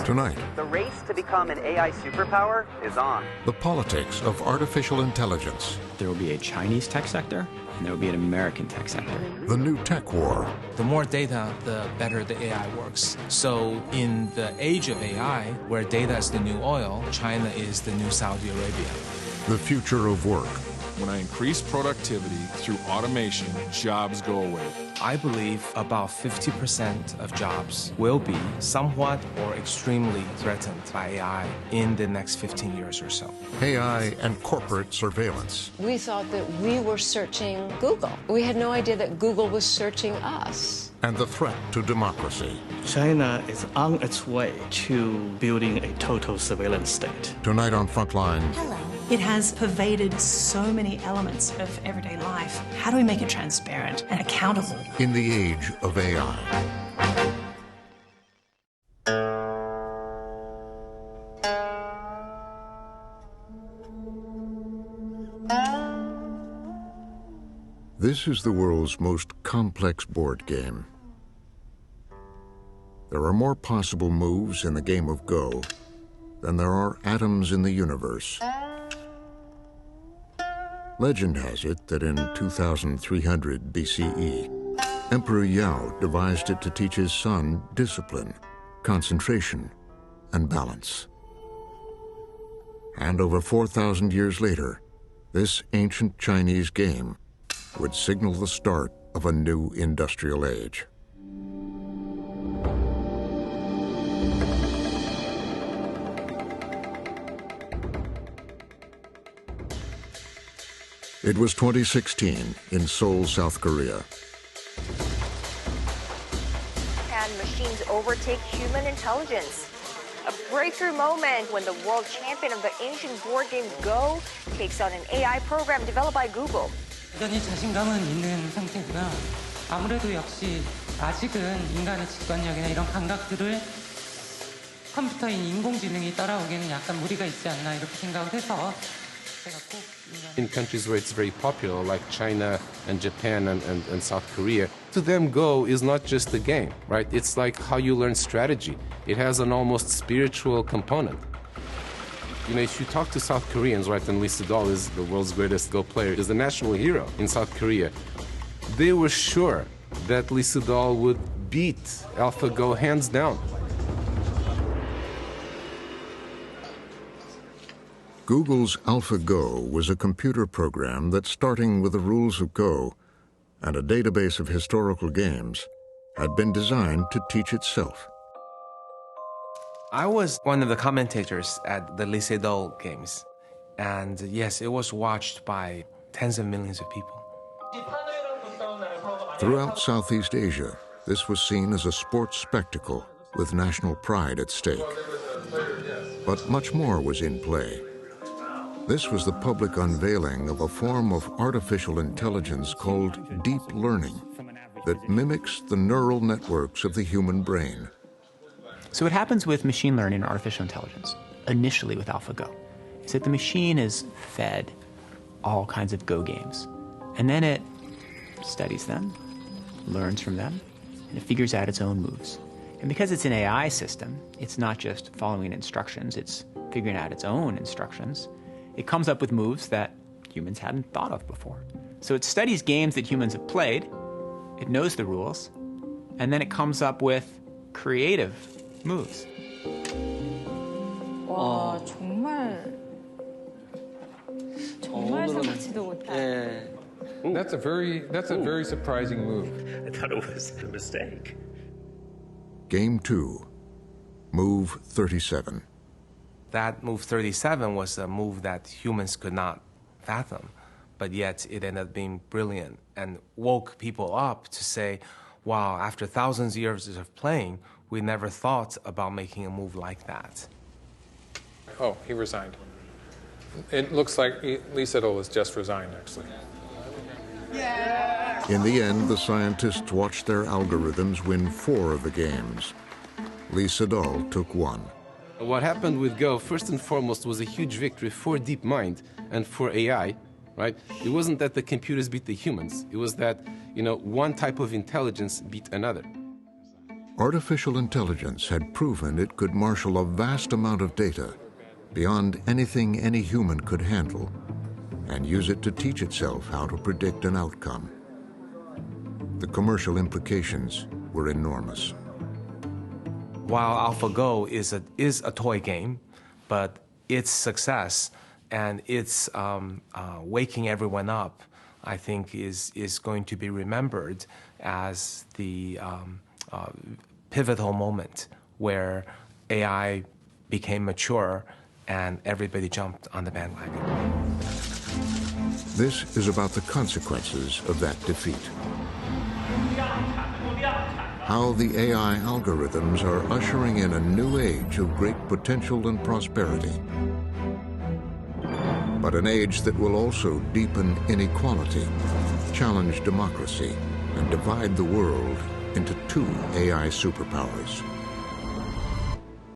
Tonight, the race to become an AI superpower is on. the politics of artificial intelligence, There will be a Chinese tech sector, and there will be an American tech sector. the new tech war, The more data, the better the AI works. So in the age of AI, where data is the new oil, China is the new Saudi Arabia. the future of work, When I increase productivity through automation, jobs go away. I believe about 50% of jobs will be somewhat or extremely threatened by AI in the next 15 years or so. AI and corporate surveillance, We thought that we were searching Google. We had no idea that Google was searching us. and the threat to democracy. China is on its way to building a total surveillance state. Tonight on Frontline, It has pervaded so many elements of everyday life. How do we make it transparent and accountable? in the age of AI. This is the world's most complex board game. There are more possible moves in the game of Go than there are atoms in the universe. Legend has it that in 2300 BCE, Emperor Yao devised it to teach his son discipline, concentration, and balance. And over 4,000 years later, this ancient Chinese game would signal the start of a new industrial age. It was 2016 in Seoul, South Korea. Can machines overtake human intelligence? A breakthrough moment when the world champion of the ancient board game Go takes on an AI program developed by Google. 여전히 자신감은 있는 상태고요. 아무래도 역시 아직은 인간의 직관력이나 이런 감각들을 컴퓨터인 인공지능이 따라오기에는 약간 무리가 있지 않나 이렇게 생각을 해서 제가 꼭 In countries where it's very popular, like China and Japan and South Korea, to them Go is not just a game, right? It's like how you learn strategy. It has an almost spiritual component. You know, if you talk to South Koreans, right, and Lee Sedol is the world's greatest Go player, is the national hero in South Korea, they were sure that Lee Sedol would beat AlphaGo hands down. Google's AlphaGo was a computer program that, starting with the rules of Go and a database of historical games, had been designed to teach itself. I was one of the commentators at the Lee Sedol games. And yes, it was watched by tens of millions of people. Throughout Southeast Asia, this was seen as a sports spectacle with national pride at stake. But much more was in play. This was the public unveiling of a form of artificial intelligence called deep learning that mimics the neural networks of the human brain. So what happens with machine learning and artificial intelligence, initially with AlphaGo, is that the machine is fed all kinds of Go games. And then it studies them, learns from them, and it figures out its own moves. And because it's an AI system, it's not just following instructions, it's figuring out its own instructions. It comes up with moves that humans hadn't thought of before. So it studies games that humans have played, it knows the rules, and then it comes up with creative moves. 와, 정말 생각지도 못한. That's a very surprising move. I thought it was a mistake. Game 2, Move 37. That move 37 was a move that humans could not fathom, but yet it ended up being brilliant and woke people up to say, wow, after thousands of years of playing, we never thought about making a move like that. Oh, he resigned. It looks like Lee Sedol has just resigned, actually. In the end, the scientists watched their algorithms win 4 of the games. Lee Sedol took 1. What happened with Go, first and foremost, was a huge victory for DeepMind and for AI, right? It wasn't that the computers beat the humans. It was that, one type of intelligence beat another. Artificial intelligence had proven it could marshal a vast amount of data beyond anything any human could handle and use it to teach itself how to predict an outcome. The commercial implications were enormous. While AlphaGo is a toy game, but its success and its waking everyone up, I think, is going to be remembered as the pivotal moment where AI became mature and everybody jumped on the bandwagon. This is about the consequences of that defeat. How the AI algorithms are ushering in a new age of great potential and prosperity. But an age that will also deepen inequality, challenge democracy, and divide the world into two AI superpowers.